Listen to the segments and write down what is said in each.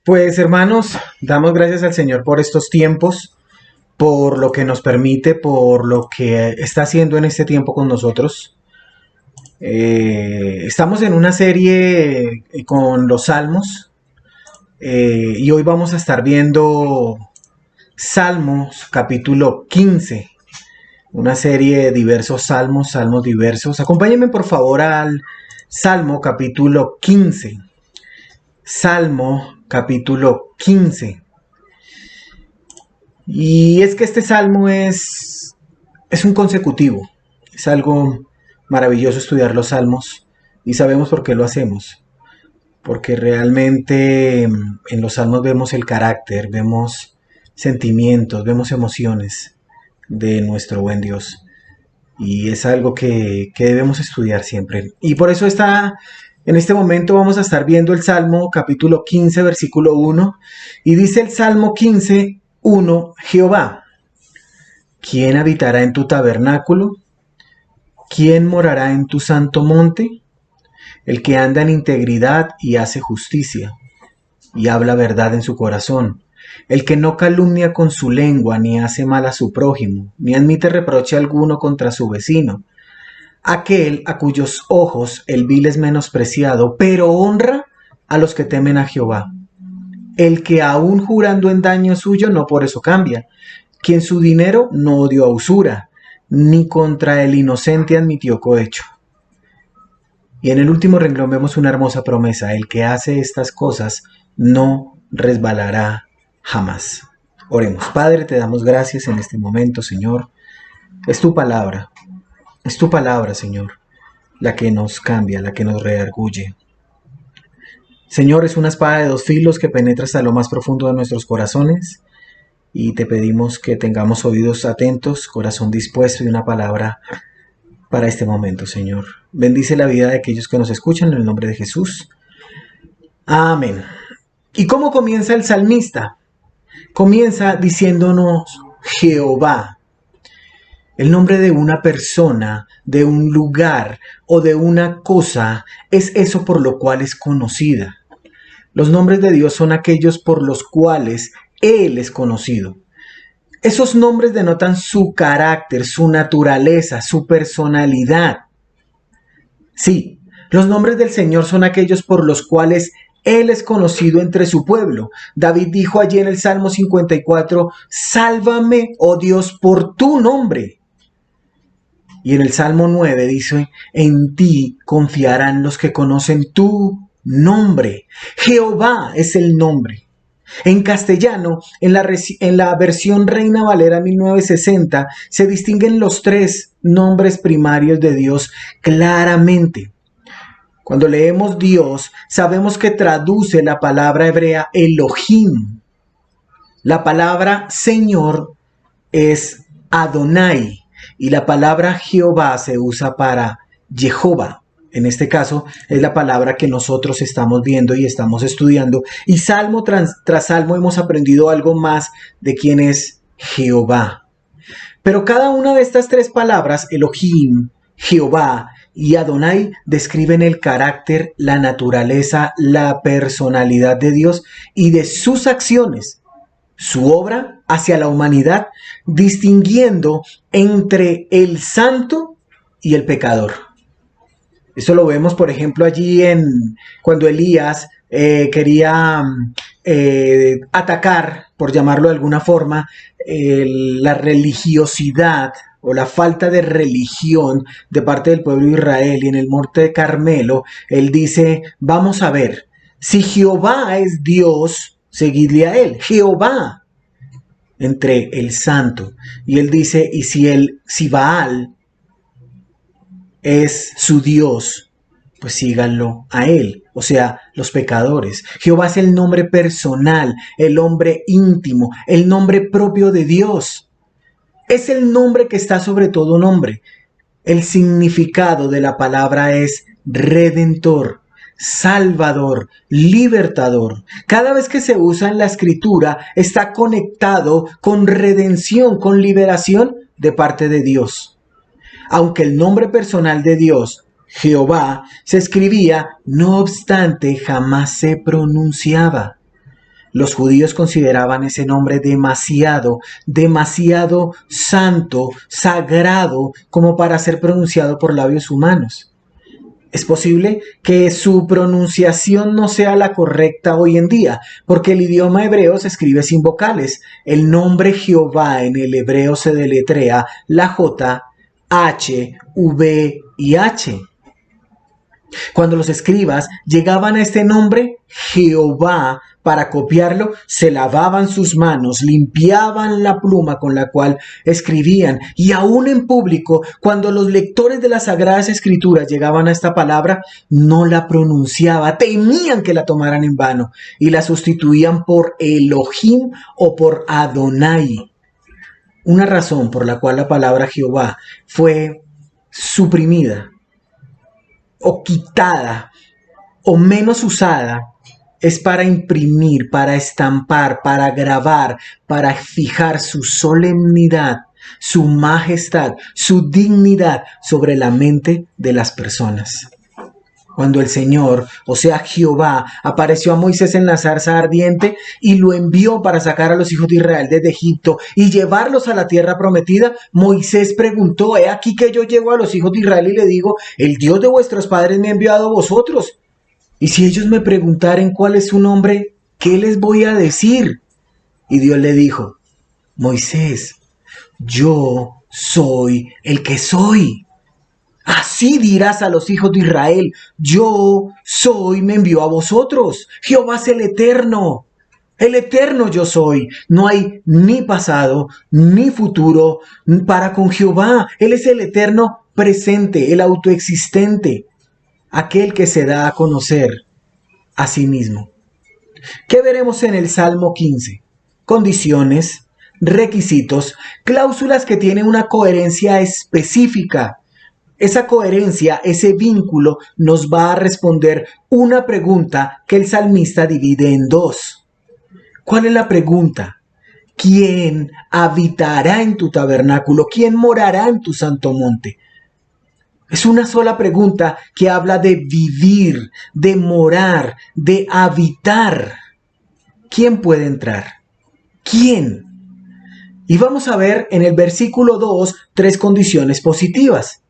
Pues hermanos, damos gracias al Señor por estos tiempos, por lo que nos permite, por lo que está haciendo en este tiempo con nosotros. Estamos en una serie con los Salmos y hoy vamos a estar viendo Salmos capítulo 15, una serie de diversos salmos diversos. Acompáñenme por favor al Salmo capítulo 15. Salmo capítulo 15. Y es que este salmo es un consecutivo. Es algo maravilloso estudiar los salmos y sabemos por qué lo hacemos. Porque realmente en los salmos vemos el carácter, vemos sentimientos, vemos emociones de nuestro buen Dios. Y es algo que debemos estudiar siempre. Y por eso en este momento vamos a estar viendo el Salmo capítulo 15, versículo 1. Y dice el Salmo 15, 1, Jehová, ¿quién habitará en tu tabernáculo? ¿Quién morará en tu santo monte? El que anda en integridad y hace justicia, y habla verdad en su corazón. El que no calumnia con su lengua, ni hace mal a su prójimo, ni admite reproche alguno contra su vecino. Aquel a cuyos ojos el vil es menospreciado, pero honra a los que temen a Jehová. El que aun jurando en daño suyo no por eso cambia, quien su dinero no dio a usura, ni contra el inocente admitió cohecho. Y en el último renglón vemos una hermosa promesa: el que hace estas cosas no resbalará jamás. Oremos. Padre, te damos gracias en este momento, Señor. Es tu palabra, Señor, la que nos cambia, la que nos redarguye. Señor, es una espada de dos filos que penetra hasta lo más profundo de nuestros corazones, y te pedimos que tengamos oídos atentos, corazón dispuesto y una palabra para este momento, Señor. Bendice la vida de aquellos que nos escuchan en el nombre de Jesús. Amén. ¿Y cómo comienza el salmista? Comienza diciéndonos Jehová. El nombre de una persona, de un lugar o de una cosa es eso por lo cual es conocida. Los nombres de Dios son aquellos por los cuales Él es conocido. Esos nombres denotan su carácter, su naturaleza, su personalidad. Sí, los nombres del Señor son aquellos por los cuales Él es conocido entre su pueblo. David dijo allí en el Salmo 54, sálvame, oh Dios, por tu nombre. Y en el Salmo 9 dice, en ti confiarán los que conocen tu nombre. Jehová es el nombre. En castellano, en la versión Reina Valera 1960, se distinguen los tres nombres primarios de Dios claramente. Cuando leemos Dios, sabemos que traduce la palabra hebrea Elohim. La palabra Señor es Adonai y la palabra Jehová se usa para Jehová. En este caso es la palabra que nosotros estamos viendo y estamos estudiando. Y salmo tras salmo hemos aprendido algo más de quién es Jehová. Pero cada una de estas tres palabras, Elohim, Jehová y Adonai, describen el carácter, la naturaleza, la personalidad de Dios y de sus acciones, su obra hacia la humanidad, distinguiendo entre el santo y el pecador. Eso lo vemos, por ejemplo, allí cuando Elías quería atacar, por llamarlo de alguna forma, la religiosidad o la falta de religión de parte del pueblo de Israel. Y en el monte de Carmelo, él dice, vamos a ver, si Jehová es Dios, seguidle a él, Jehová, entre el santo. Y él dice, y si Baal es su Dios, pues síganlo a él, o sea, los pecadores. Jehová es el nombre personal, el nombre íntimo, el nombre propio de Dios. Es el nombre que está sobre todo nombre. El significado de la palabra es redentor, salvador, libertador. Cada vez que se usa en la escritura está conectado con redención, con liberación de parte de Dios. Aunque el nombre personal de Dios, Jehová, se escribía, no obstante jamás se pronunciaba. Los judíos consideraban ese nombre demasiado, demasiado santo, sagrado, como para ser pronunciado por labios humanos. Es posible que su pronunciación no sea la correcta hoy en día, porque el idioma hebreo se escribe sin vocales. El nombre Jehová en el hebreo se deletrea la J, H, V y H. Cuando los escribas llegaban a este nombre, Jehová, para copiarlo, se lavaban sus manos, limpiaban la pluma con la cual escribían. Y aún en público, cuando los lectores de las Sagradas Escrituras llegaban a esta palabra, no la pronunciaba, temían que la tomaran en vano y la sustituían por Elohim o por Adonai. Una razón por la cual la palabra Jehová fue suprimida o quitada o menos usada es para imprimir, para estampar, para grabar, para fijar su solemnidad, su majestad, su dignidad sobre la mente de las personas. Cuando el Señor, o sea Jehová, apareció a Moisés en la zarza ardiente y lo envió para sacar a los hijos de Israel desde Egipto y llevarlos a la tierra prometida, Moisés preguntó: he aquí que yo llego a los hijos de Israel y le digo: el Dios de vuestros padres me ha enviado a vosotros. Y si ellos me preguntaren cuál es su nombre, ¿qué les voy a decir? Y Dios le dijo: Moisés, yo soy el que soy. Así dirás a los hijos de Israel: yo soy, me envió a vosotros. Jehová es el eterno yo soy. No hay ni pasado ni futuro para con Jehová. Él es el eterno presente, el autoexistente, aquel que se da a conocer a sí mismo. ¿Qué veremos en el Salmo 15? Condiciones, requisitos, cláusulas que tienen una coherencia específica. Esa coherencia, ese vínculo, nos va a responder una pregunta que el salmista divide en dos. ¿Cuál es la pregunta? ¿Quién habitará en tu tabernáculo? ¿Quién morará en tu santo monte? Es una sola pregunta que habla de vivir, de morar, de habitar. ¿Quién puede entrar? ¿Quién? Y vamos a ver en el versículo 2 tres condiciones positivas.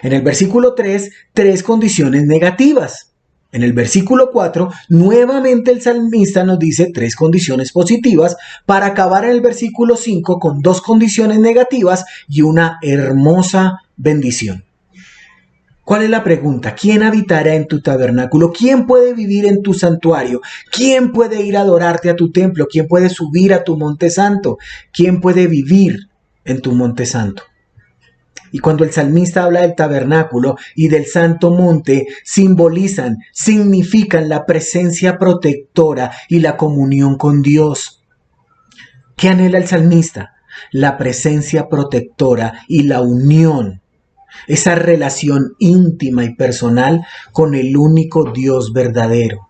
En el versículo 3, tres condiciones negativas. En el versículo 4, nuevamente el salmista nos dice tres condiciones positivas para acabar en el versículo 5 con dos condiciones negativas y una hermosa bendición. ¿Cuál es la pregunta? ¿Quién habitará en tu tabernáculo? ¿Quién puede vivir en tu santuario? ¿Quién puede ir a adorarte a tu templo? ¿Quién puede subir a tu monte santo? ¿Quién puede vivir en tu monte santo? Y cuando el salmista habla del tabernáculo y del santo monte, significan la presencia protectora y la comunión con Dios. ¿Qué anhela el salmista? La presencia protectora y la unión. Esa relación íntima y personal con el único Dios verdadero.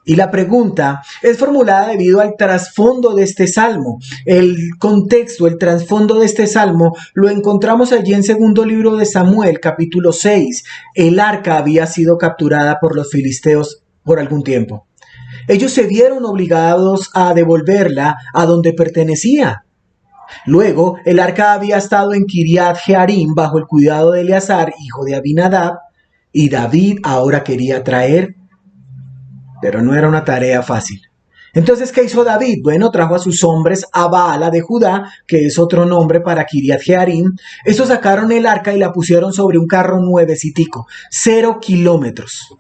Y la pregunta es formulada debido al trasfondo de este salmo. El contexto, el trasfondo de este salmo lo encontramos allí en segundo libro de Samuel, capítulo 6. El arca había sido capturada por los filisteos por algún tiempo. Ellos se vieron obligados a devolverla a donde pertenecía. Luego, el arca había estado en Kiriat Jearim bajo el cuidado de Eleazar, hijo de Abinadab, y David ahora quería traer, pero no era una tarea fácil. Entonces, ¿qué hizo David? Bueno, trajo a sus hombres a Baala de Judá, que es otro nombre para Kiriat Jearim. Estos sacaron el arca y la pusieron sobre un carro nuevecitico, 0 kilómetros.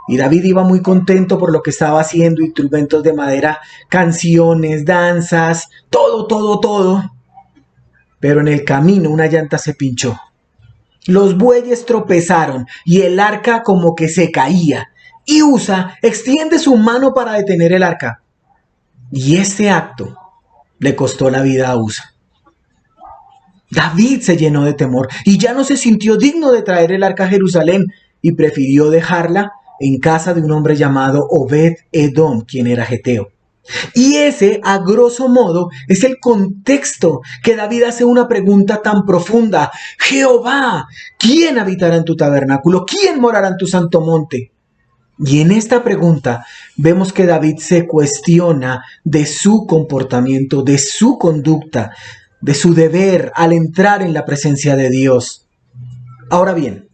Y David iba muy contento por lo que estaba haciendo, instrumentos de madera, canciones, danzas, todo. Pero en el camino una llanta se pinchó. Los bueyes tropezaron y el arca como que se caía. Y Usa extiende su mano para detener el arca. Y este acto le costó la vida a Usa. David se llenó de temor y ya no se sintió digno de traer el arca a Jerusalén y prefirió dejarla en casa de un hombre llamado Obed-Edom, quien era geteo. Y ese, a grosso modo, es el contexto que David hace una pregunta tan profunda. Jehová, ¿quién habitará en tu tabernáculo? ¿Quién morará en tu santo monte? Y en esta pregunta vemos que David se cuestiona de su comportamiento, de su conducta, de su deber al entrar en la presencia de Dios. Ahora bien,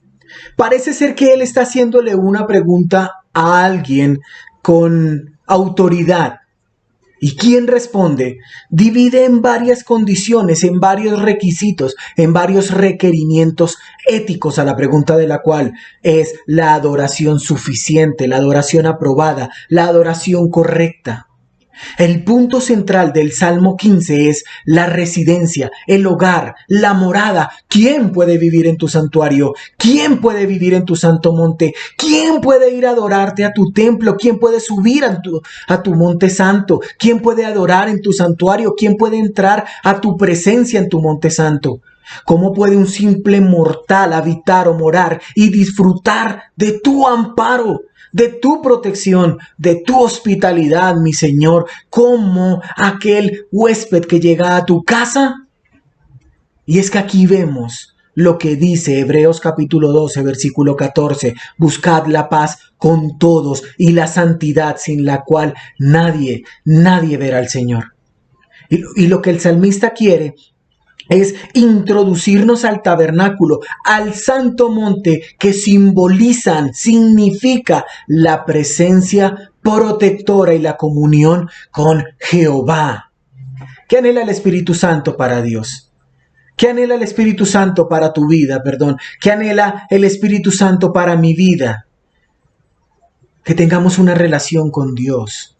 parece ser que él está haciéndole una pregunta a alguien con autoridad. ¿Y quién responde? Divide en varias condiciones, en varios requisitos, en varios requerimientos éticos a la pregunta de la cual es la adoración suficiente, la adoración aprobada, la adoración correcta. El punto central del Salmo 15 es la residencia, el hogar, la morada. ¿Quién puede vivir en tu santuario? ¿Quién puede vivir en tu santo monte? ¿Quién puede ir a adorarte a tu templo? ¿Quién puede subir a tu monte santo? ¿Quién puede adorar en tu santuario? ¿Quién puede entrar a tu presencia en tu monte santo? ¿Cómo puede un simple mortal habitar o morar y disfrutar de tu amparo, de tu protección, de tu hospitalidad, mi Señor, como aquel huésped que llega a tu casa? Y es que aquí vemos lo que dice Hebreos capítulo 12, versículo 14. Buscad la paz con todos y la santidad sin la cual nadie verá al Señor. Y lo que el salmista quiere es introducirnos al tabernáculo, al santo monte que significa la presencia protectora y la comunión con Jehová. ¿Qué anhela el Espíritu Santo para Dios? ¿Qué anhela el Espíritu Santo para tu vida? ¿Qué anhela el Espíritu Santo para mi vida? Que tengamos una relación con Dios.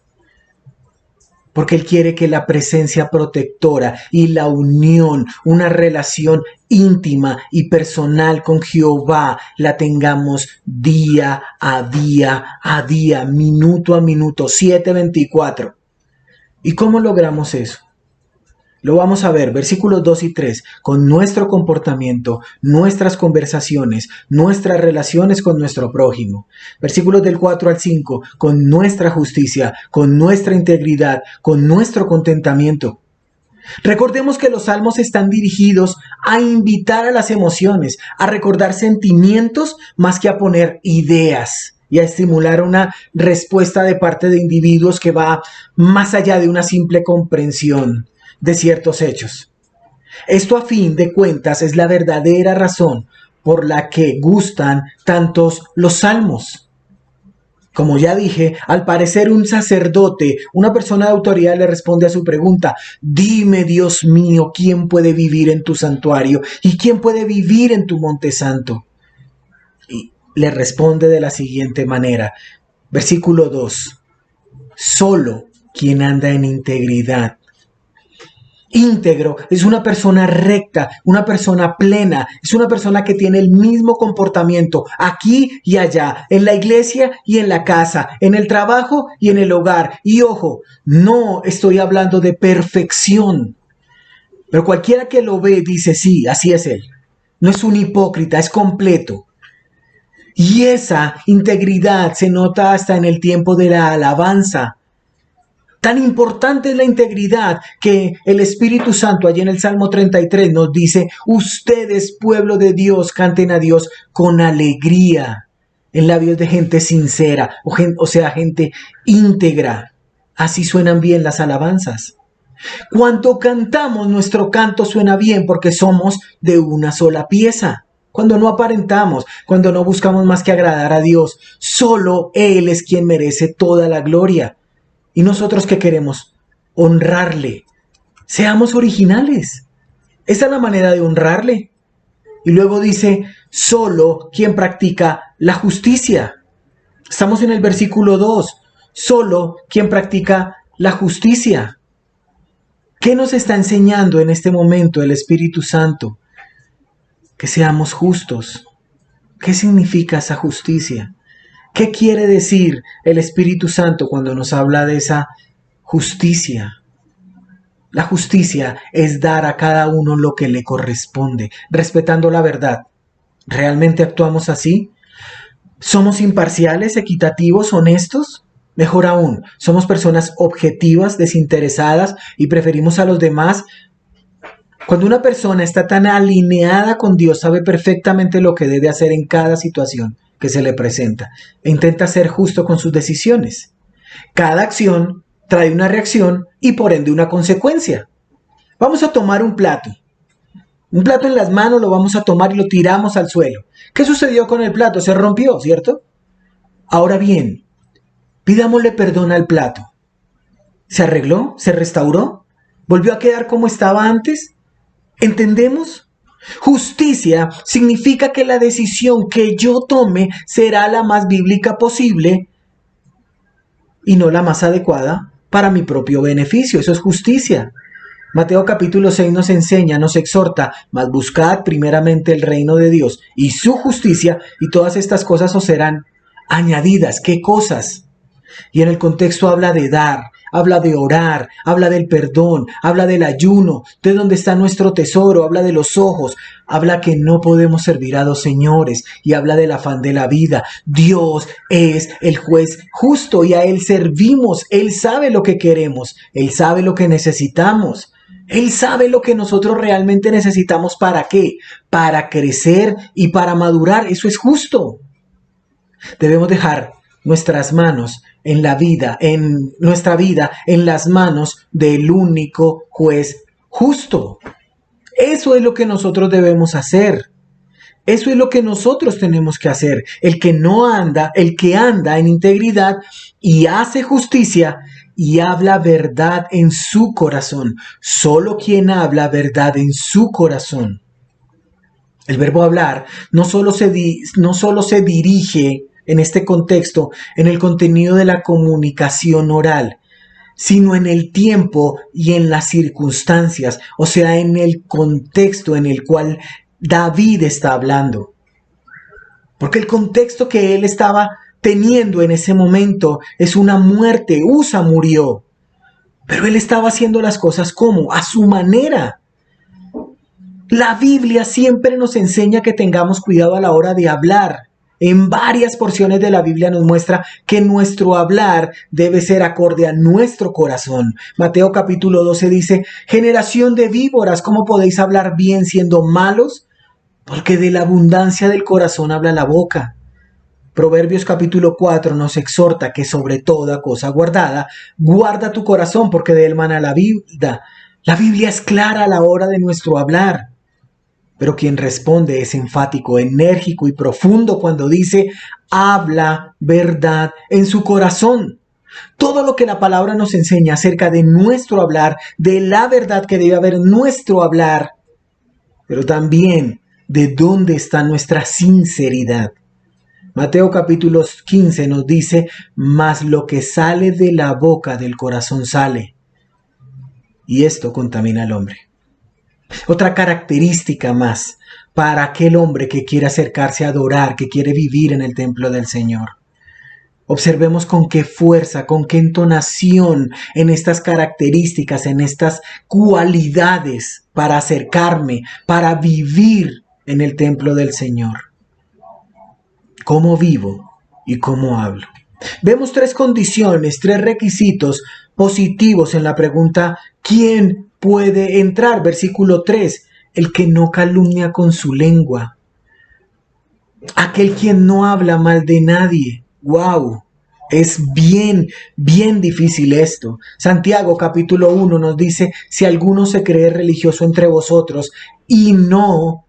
Porque Él quiere que la presencia protectora y la unión, una relación íntima y personal con Jehová, la tengamos día a día, minuto a minuto, 7:24. ¿Y cómo logramos eso? Lo vamos a ver, versículos 2 y 3, con nuestro comportamiento, nuestras conversaciones, nuestras relaciones con nuestro prójimo. Versículos del 4 al 5, con nuestra justicia, con nuestra integridad, con nuestro contentamiento. Recordemos que los salmos están dirigidos a invitar a las emociones, a recordar sentimientos más que a poner ideas y a estimular una respuesta de parte de individuos que va más allá de una simple comprensión de ciertos hechos. Esto, a fin de cuentas, es la verdadera razón por la que gustan tantos los salmos. Como ya dije, al parecer un sacerdote, una persona de autoridad, le responde a su pregunta: dime, Dios mío, ¿quién puede vivir en tu santuario? ¿Y quién puede vivir en tu monte santo? Y le responde de la siguiente manera. Versículo 2. Solo quien anda en integridad. Íntegro es una persona recta, una persona plena, es una persona que tiene el mismo comportamiento aquí y allá, en la iglesia y en la casa, en el trabajo y en el hogar. Y ojo, no estoy hablando de perfección, pero cualquiera que lo ve dice: sí, así es él. No es un hipócrita, es completo. Y esa integridad se nota hasta en el tiempo de la alabanza. Tan importante es la integridad que el Espíritu Santo allí en el Salmo 33 nos dice: ustedes, pueblo de Dios, canten a Dios con alegría, en labios de gente sincera, o sea, gente íntegra. Así suenan bien las alabanzas. Cuando cantamos, nuestro canto suena bien porque somos de una sola pieza. Cuando no aparentamos, cuando no buscamos más que agradar a Dios, solo Él es quien merece toda la gloria. ¿Y nosotros qué queremos? Honrarle. Seamos originales. Esa es la manera de honrarle. Y luego dice: solo quien practica la justicia. Estamos en el versículo 2. Solo quien practica la justicia. ¿Qué nos está enseñando en este momento el Espíritu Santo? Que seamos justos. ¿Qué significa esa justicia? ¿Qué quiere decir el Espíritu Santo cuando nos habla de esa justicia? La justicia es dar a cada uno lo que le corresponde, respetando la verdad. ¿Realmente actuamos así? ¿Somos imparciales, equitativos, honestos? Mejor aún, ¿somos personas objetivas, desinteresadas y preferimos a los demás? Cuando una persona está tan alineada con Dios, sabe perfectamente lo que debe hacer en cada situación que se le presenta e intenta ser justo con sus decisiones. Cada acción trae una reacción y por ende una consecuencia. Vamos a tomar un plato. Un plato en las manos lo vamos a tomar y lo tiramos al suelo. ¿Qué sucedió con el plato? Se rompió, ¿cierto? Ahora bien, pidámosle perdón al plato. ¿Se arregló? ¿Se restauró? ¿Volvió a quedar como estaba antes? ¿Entendemos? Justicia significa que la decisión que yo tome será la más bíblica posible y no la más adecuada para mi propio beneficio. Eso es justicia. Mateo capítulo 6 nos enseña, nos exhorta, mas buscad primeramente el reino de Dios y su justicia, y todas estas cosas os serán añadidas. ¿Qué cosas? Y en el contexto habla de dar, habla de orar, habla del perdón, habla del ayuno, de dónde está nuestro tesoro, habla de los ojos, habla que no podemos servir a dos señores y habla del afán de la vida. Dios es el juez justo y a Él servimos. Él sabe lo que queremos, Él sabe lo que necesitamos. Él sabe lo que nosotros realmente necesitamos. ¿Para qué? Para crecer y para madurar. Eso es justo. Debemos dejar nuestras manos en la vida, en nuestra vida, en las manos del único juez justo. Eso es lo que nosotros debemos hacer. Eso es lo que nosotros tenemos que hacer. El que anda en integridad y hace justicia y habla verdad en su corazón. Solo quien habla verdad en su corazón. El verbo hablar no solo se dirige en este contexto en el contenido de la comunicación oral, sino en el tiempo y en las circunstancias, o sea, en el contexto en el cual David está hablando. Porque el contexto que él estaba teniendo en ese momento es una muerte. Usa murió. Pero él estaba haciendo las cosas ¿cómo? A su manera. La Biblia siempre nos enseña que tengamos cuidado a la hora de hablar. En varias porciones de la Biblia nos muestra que nuestro hablar debe ser acorde a nuestro corazón. Mateo capítulo 12 dice, generación de víboras, ¿cómo podéis hablar bien siendo malos? Porque de la abundancia del corazón habla la boca. Proverbios capítulo 4 nos exhorta que sobre toda cosa guardada, guarda tu corazón porque de él mana la vida. La Biblia es clara a la hora de nuestro hablar. Pero quien responde es enfático, enérgico y profundo cuando dice, habla verdad en su corazón. Todo lo que la palabra nos enseña acerca de nuestro hablar, de la verdad que debe haber en nuestro hablar, pero también de dónde está nuestra sinceridad. Mateo capítulo 15 nos dice, mas lo que sale de la boca del corazón sale. Y esto contamina al hombre. Otra característica más para aquel hombre que quiere acercarse a adorar, que quiere vivir en el templo del Señor. Observemos con qué fuerza, con qué entonación en estas características, en estas cualidades para acercarme, para vivir en el templo del Señor. ¿Cómo vivo y cómo hablo? Vemos tres condiciones, tres requisitos positivos en la pregunta ¿quién puede entrar? Versículo 3, el que no calumnia con su lengua. Aquel quien no habla mal de nadie. ¡Wow! Es bien difícil esto. Santiago capítulo 1 nos dice, si alguno se cree religioso entre vosotros y no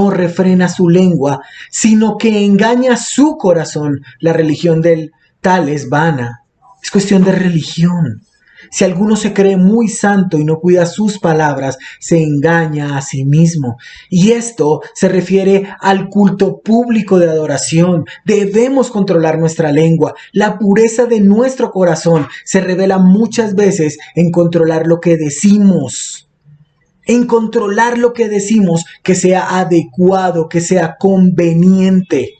refrena su lengua, sino que engaña su corazón, la religión del tal es vana. Es cuestión de religión. Si alguno se cree muy santo y no cuida sus palabras, se engaña a sí mismo. Y esto se refiere al culto público de adoración. Debemos controlar nuestra lengua. La pureza de nuestro corazón se revela muchas veces en controlar lo que decimos. En controlar lo que decimos, que sea adecuado, que sea conveniente.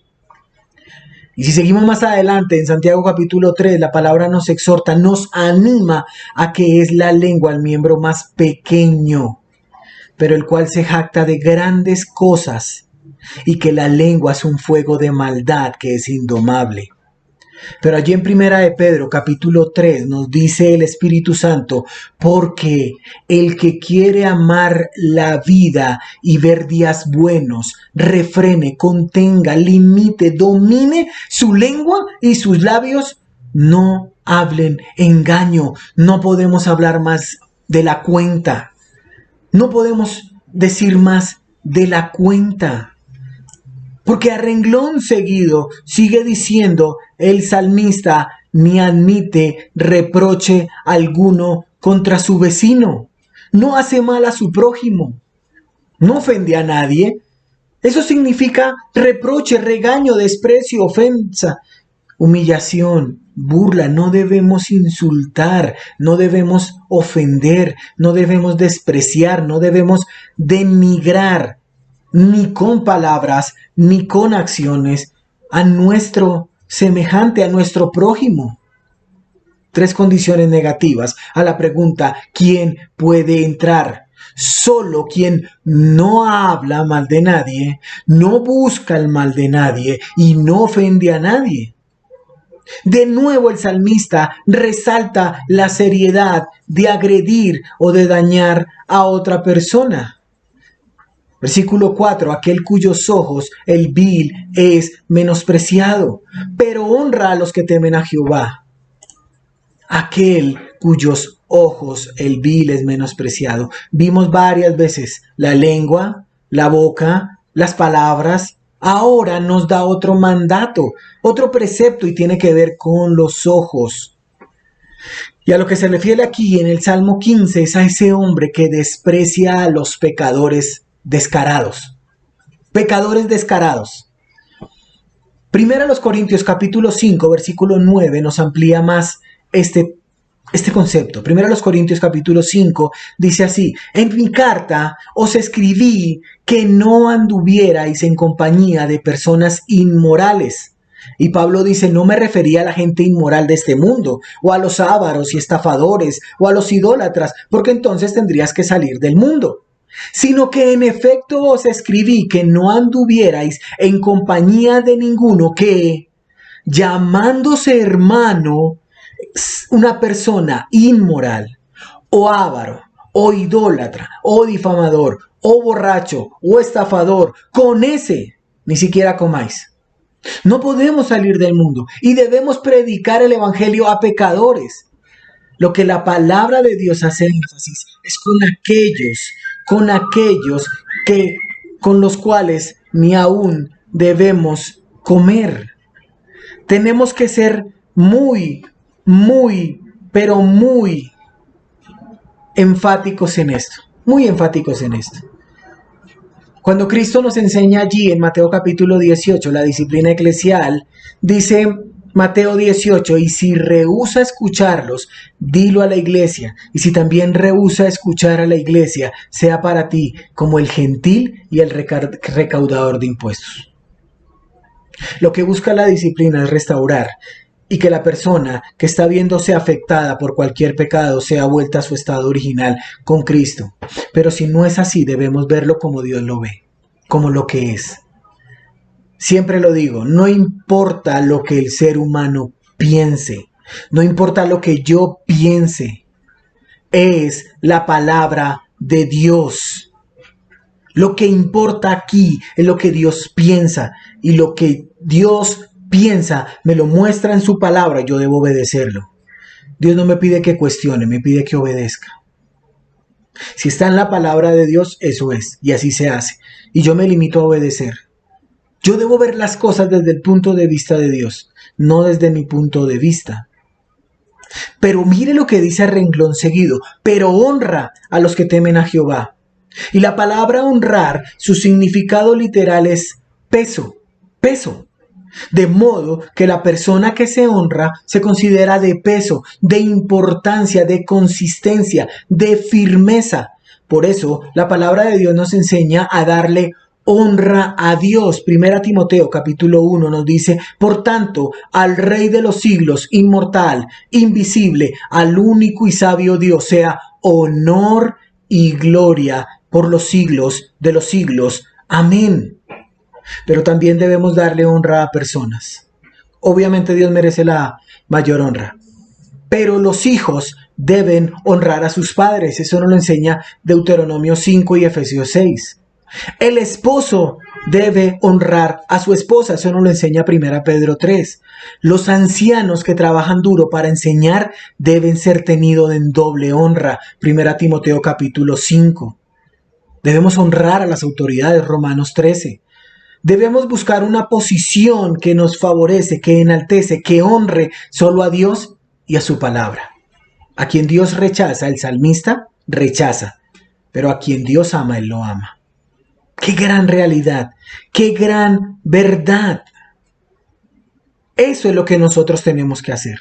Y si seguimos más adelante en Santiago capítulo 3, la palabra nos exhorta, nos anima a que es la lengua el miembro más pequeño, pero el cual se jacta de grandes cosas, y que la lengua es un fuego de maldad que es indomable. Pero allí en Primera de Pedro, capítulo 3, nos dice el Espíritu Santo, porque el que quiere amar la vida y ver días buenos, refrene, contenga, limite, domine su lengua y sus labios, no hablen engaño. No podemos hablar más de la cuenta. No podemos decir más de la cuenta. Porque a renglón seguido sigue diciendo el salmista, ni admite reproche alguno contra su vecino. No hace mal a su prójimo. No ofende a nadie. Eso significa reproche, regaño, desprecio, ofensa, humillación, burla. No debemos insultar, no debemos ofender, no debemos despreciar, no debemos denigrar, ni con palabras, ni con acciones, a nuestro semejante, a nuestro prójimo. 3 condiciones negativas a la pregunta, ¿quién puede entrar? Solo quien no habla mal de nadie, no busca el mal de nadie y no ofende a nadie. De nuevo el salmista resalta la seriedad de agredir o de dañar a otra persona. Versículo 4, aquel cuyos ojos el vil es menospreciado, pero honra a los que temen a Jehová. Aquel cuyos ojos el vil es menospreciado. Vimos varias veces la lengua, la boca, las palabras. Ahora nos da otro mandato, otro precepto y tiene que ver con los ojos. Y a lo que se refiere aquí en el Salmo 15 es a ese hombre que desprecia a los pecadores descarados. Pecadores descarados. Primera a los Corintios capítulo 5 versículo 9 nos amplía más este concepto. Primera a los Corintios capítulo 5 dice así: en mi carta os escribí que no anduvierais en compañía de personas inmorales. Y Pablo dice, no me refería a la gente inmoral de este mundo, o a los ávaros y estafadores, o a los idólatras, porque entonces tendrías que salir del mundo. Sino que en efecto os escribí que no anduvierais en compañía de ninguno que, llamándose hermano, una persona inmoral, o avaro, o idólatra, o difamador, o borracho, o estafador, con ese ni siquiera comáis. No podemos salir del mundo y debemos predicar el evangelio a pecadores. Lo que la palabra de Dios hace énfasis es con aquellos con los cuales ni aún debemos comer. Tenemos que ser pero muy enfáticos en esto, muy enfáticos en esto. Cuando Cristo nos enseña allí en Mateo capítulo 18 la disciplina eclesial, dice Mateo 18, y si rehúsa escucharlos, dilo a la iglesia, y si también rehúsa escuchar a la iglesia, sea para ti como el gentil y el recaudador de impuestos. Lo que busca la disciplina es restaurar y que la persona que está viéndose afectada por cualquier pecado sea vuelta a su estado original con Cristo. Pero si no es así, debemos verlo como Dios lo ve, como lo que es. Siempre lo digo, no importa lo que el ser humano piense, no importa lo que yo piense, es la palabra de Dios. Lo que importa aquí es lo que Dios piensa, y lo que Dios piensa me lo muestra en su palabra, yo debo obedecerlo. Dios no me pide que cuestione, me pide que obedezca. Si está en la palabra de Dios, eso es, y así se hace. Y yo me limito a obedecer. Yo debo ver las cosas desde el punto de vista de Dios, no desde mi punto de vista. Pero mire lo que dice a renglón seguido, pero honra a los que temen a Jehová. Y la palabra honrar, su significado literal es peso. De modo que la persona que se honra se considera de peso, de importancia, de consistencia, de firmeza. Por eso la palabra de Dios nos enseña a darle honra a Dios. Primera Timoteo capítulo 1 nos dice, por tanto, al Rey de los siglos, inmortal, invisible, al único y sabio Dios, sea honor y gloria por los siglos de los siglos. Amén. Pero también debemos darle honra a personas. Obviamente Dios merece la mayor honra, pero los hijos deben honrar a sus padres. Eso nos lo enseña Deuteronomio 5 y Efesios 6. El esposo debe honrar a su esposa. Eso nos lo enseña 1 Pedro 3. Los ancianos que trabajan duro para enseñar deben ser tenidos en doble honra. 1 Timoteo capítulo 5. Debemos honrar a las autoridades. Romanos 13. Debemos buscar una posición que nos favorece, que enaltece, que honre solo a Dios y a su palabra. A quien Dios rechaza, el salmista rechaza, pero a quien Dios ama, Él lo ama. ¡Qué gran realidad! ¡Qué gran verdad! Eso es lo que nosotros tenemos que hacer.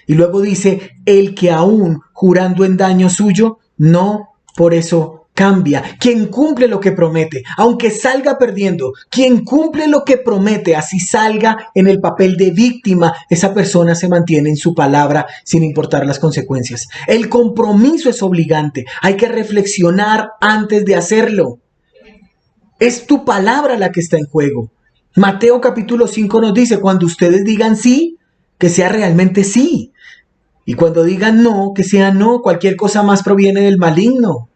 Y luego dice, el que aún jurando en daño suyo, no por eso cambia. Quien cumple lo que promete, aunque salga perdiendo, quien cumple lo que promete, así salga en el papel de víctima, esa persona se mantiene en su palabra sin importar las consecuencias. El compromiso es obligante, hay que reflexionar antes de hacerlo. Es tu palabra la que está en juego. Mateo capítulo 5 nos dice, cuando ustedes digan sí, que sea realmente sí. Y cuando digan no, que sea no. Cualquier cosa más proviene del maligno.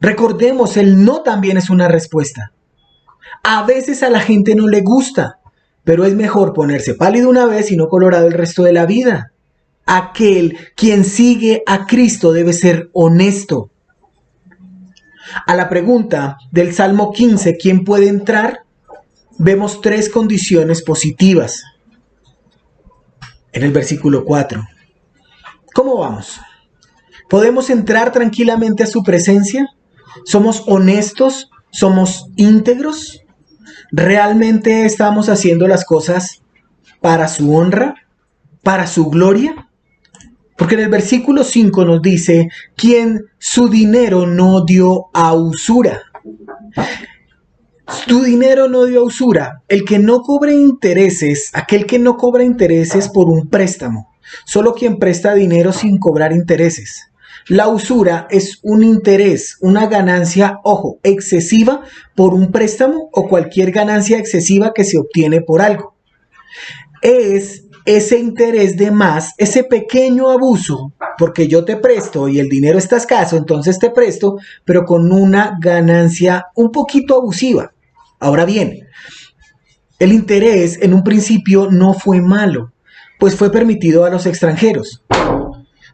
Recordemos, el no también es una respuesta. A veces a la gente no le gusta, pero es mejor ponerse pálido una vez y no colorado el resto de la vida. Aquel quien sigue a Cristo debe ser honesto. A la pregunta del Salmo 15, ¿quién puede entrar? Vemos 3 condiciones positivas en el versículo 4. ¿Cómo vamos? ¿Podemos entrar tranquilamente a su presencia? ¿Somos honestos? ¿Somos íntegros? ¿Realmente estamos haciendo las cosas para su honra? ¿Para su gloria? Porque en el versículo 5 nos dice, quien su dinero no dio a usura. Tu dinero no dio a usura. El que no cobre intereses, aquel que no cobra intereses por un préstamo. Solo quien presta dinero sin cobrar intereses. La usura es un interés, una ganancia, ojo, excesiva por un préstamo o cualquier ganancia excesiva que se obtiene por algo. Es ese interés de más, ese pequeño abuso, porque yo te presto y el dinero está escaso, entonces te presto, pero con una ganancia un poquito abusiva. Ahora bien, el interés en un principio no fue malo, pues fue permitido a los extranjeros.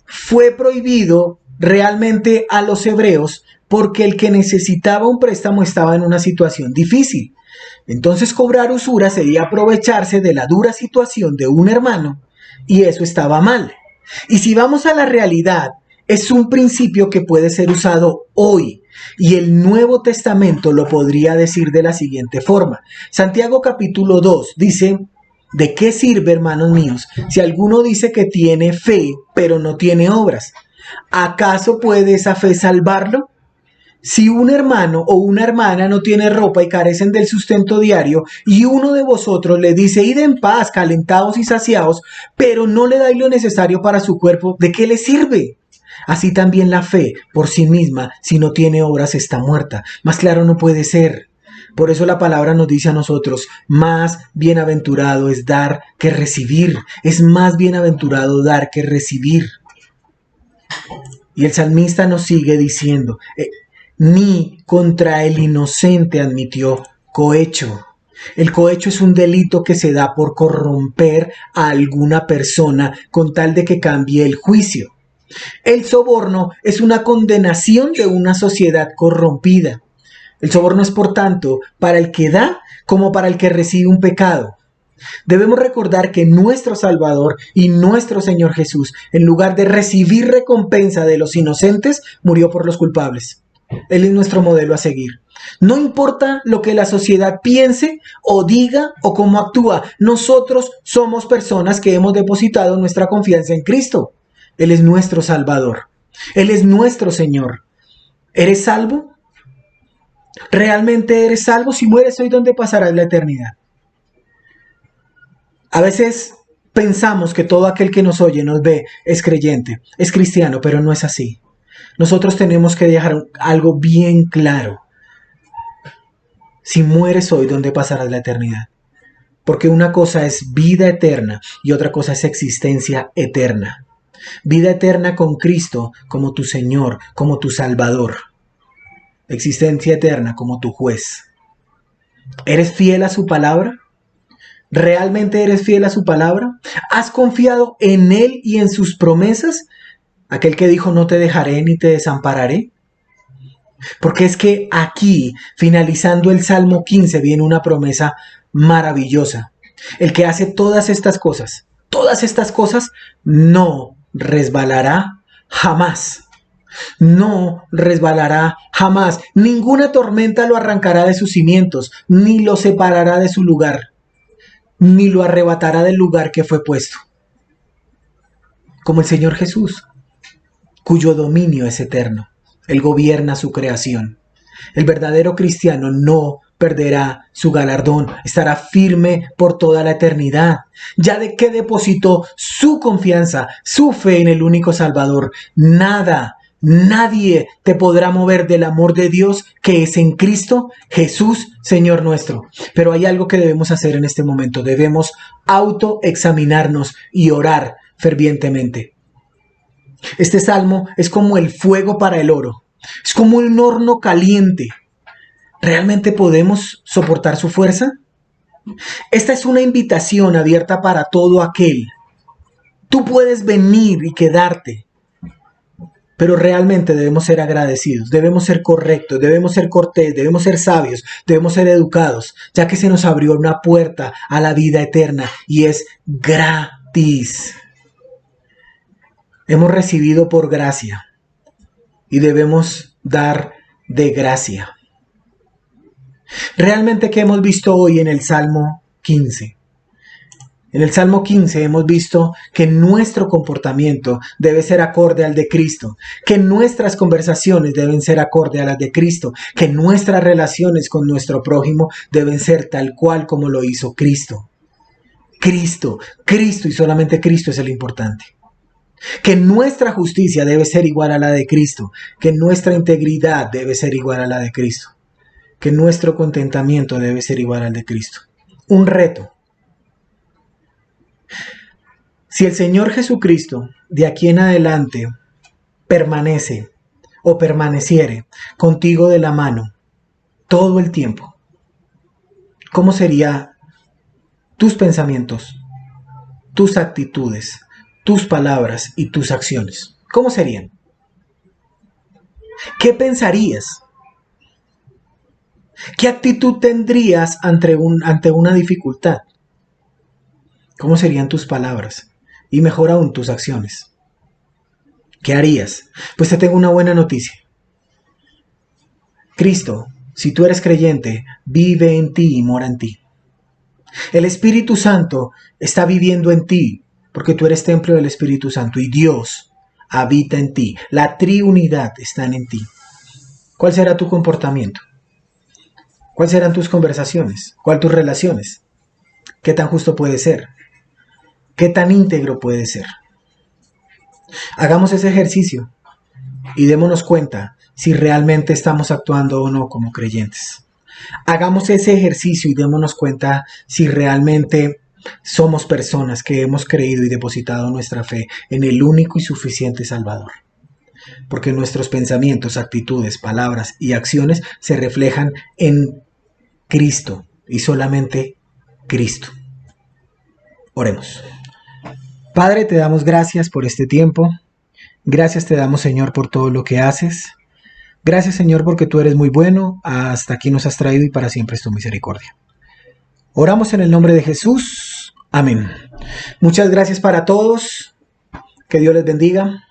Fue prohibido realmente a los hebreos porque el que necesitaba un préstamo estaba en una situación difícil. Entonces cobrar usura sería aprovecharse de la dura situación de un hermano y eso estaba mal. Y si vamos a la realidad, es un principio que puede ser usado hoy y el Nuevo Testamento lo podría decir de la siguiente forma. Santiago capítulo 2 dice, ¿de qué sirve, hermanos míos, si alguno dice que tiene fe pero no tiene obras? ¿Acaso puede esa fe salvarlo? Si un hermano o una hermana no tiene ropa y carecen del sustento diario, y uno de vosotros le dice, id en paz, calentados y saciados, pero no le dais lo necesario para su cuerpo, ¿de qué le sirve? Así también la fe por sí misma, si no tiene obras, está muerta. Más claro no puede ser. Por eso la palabra nos dice a nosotros, más bienaventurado es dar que recibir. Es más bienaventurado dar que recibir. Y el salmista nos sigue diciendo, ni contra el inocente admitió cohecho. El cohecho es un delito que se da por corromper a alguna persona con tal de que cambie el juicio. El soborno es una condenación de una sociedad corrompida. El soborno es, por tanto, para el que da como para el que recibe un pecado. Debemos recordar que nuestro Salvador y nuestro Señor Jesús, en lugar de recibir recompensa de los inocentes, murió por los culpables. Él es nuestro modelo a seguir. No importa lo que la sociedad piense o diga o cómo actúa, nosotros somos personas que hemos depositado nuestra confianza en Cristo. Él es nuestro Salvador. Él es nuestro Señor. ¿Eres salvo? ¿Realmente eres salvo? Si mueres hoy, ¿dónde pasarás la eternidad? A veces pensamos que todo aquel que nos oye, nos ve, es creyente, es cristiano, pero no es así. Nosotros tenemos que dejar algo bien claro. Si mueres hoy, ¿dónde pasarás la eternidad? Porque una cosa es vida eterna y otra cosa es existencia eterna. Vida eterna con Cristo como tu Señor, como tu Salvador. Existencia eterna como tu juez. ¿Eres fiel a su palabra? ¿Realmente eres fiel a su palabra? ¿Has confiado en Él y en sus promesas? Aquel que dijo, no te dejaré ni te desampararé. Porque es que aquí, finalizando el Salmo 15, viene una promesa maravillosa. El que hace todas estas cosas, no resbalará jamás. No resbalará jamás. Ninguna tormenta lo arrancará de sus cimientos, ni lo separará de su lugar, ni lo arrebatará del lugar que fue puesto. Como el Señor Jesús, cuyo dominio es eterno. Él gobierna su creación. El verdadero cristiano no perderá su galardón, estará firme por toda la eternidad, ya de que depositó su confianza, su fe en el único Salvador. Nadie te podrá mover del amor de Dios que es en Cristo Jesús, Señor nuestro. Pero hay algo que debemos hacer en este momento. Debemos autoexaminarnos y orar fervientemente. Este salmo es como el fuego para el oro. Es como un horno caliente. ¿Realmente podemos soportar su fuerza? Esta es una invitación abierta para todo aquel. Tú puedes venir y quedarte, pero realmente debemos ser agradecidos, debemos ser correctos, debemos ser cortés, debemos ser sabios, debemos ser educados, ya que se nos abrió una puerta a la vida eterna y es gratis. Hemos recibido por gracia y debemos dar de gracia. Realmente, ¿qué hemos visto hoy en el Salmo 15? En el Salmo 15 hemos visto que nuestro comportamiento debe ser acorde al de Cristo, que nuestras conversaciones deben ser acorde a las de Cristo, que nuestras relaciones con nuestro prójimo deben ser tal cual como lo hizo Cristo. Cristo y solamente Cristo es el importante. Que nuestra justicia debe ser igual a la de Cristo, que nuestra integridad debe ser igual a la de Cristo, que nuestro contentamiento debe ser igual al de Cristo. Un reto. Si el Señor Jesucristo de aquí en adelante permanece o permaneciere contigo de la mano todo el tiempo, ¿cómo serían tus pensamientos, tus actitudes, tus palabras y tus acciones? ¿Cómo serían? ¿Qué pensarías? ¿Qué actitud tendrías ante una dificultad? ¿Cómo serían tus palabras? Y mejor aún, tus acciones. ¿Qué harías? Pues te tengo una buena noticia. Cristo, si tú eres creyente, vive en ti y mora en ti. El Espíritu Santo está viviendo en ti, porque tú eres templo del Espíritu Santo y Dios habita en ti. La triunidad está en ti. ¿Cuál será tu comportamiento? ¿Cuáles serán tus conversaciones? ¿Cuáles tus relaciones? ¿Qué tan justo puede ser? ¿Qué tan íntegro puede ser? Hagamos ese ejercicio y démonos cuenta si realmente estamos actuando o no como creyentes. Hagamos ese ejercicio y démonos cuenta si realmente somos personas que hemos creído y depositado nuestra fe en el único y suficiente Salvador. Porque nuestros pensamientos, actitudes, palabras y acciones se reflejan en Cristo y solamente Cristo. Oremos. Padre, te damos gracias por este tiempo. Gracias te damos, Señor, por todo lo que haces. Gracias, Señor, porque tú eres muy bueno. Hasta aquí nos has traído y para siempre es tu misericordia. Oramos en el nombre de Jesús. Amén. Muchas gracias para todos. Que Dios les bendiga.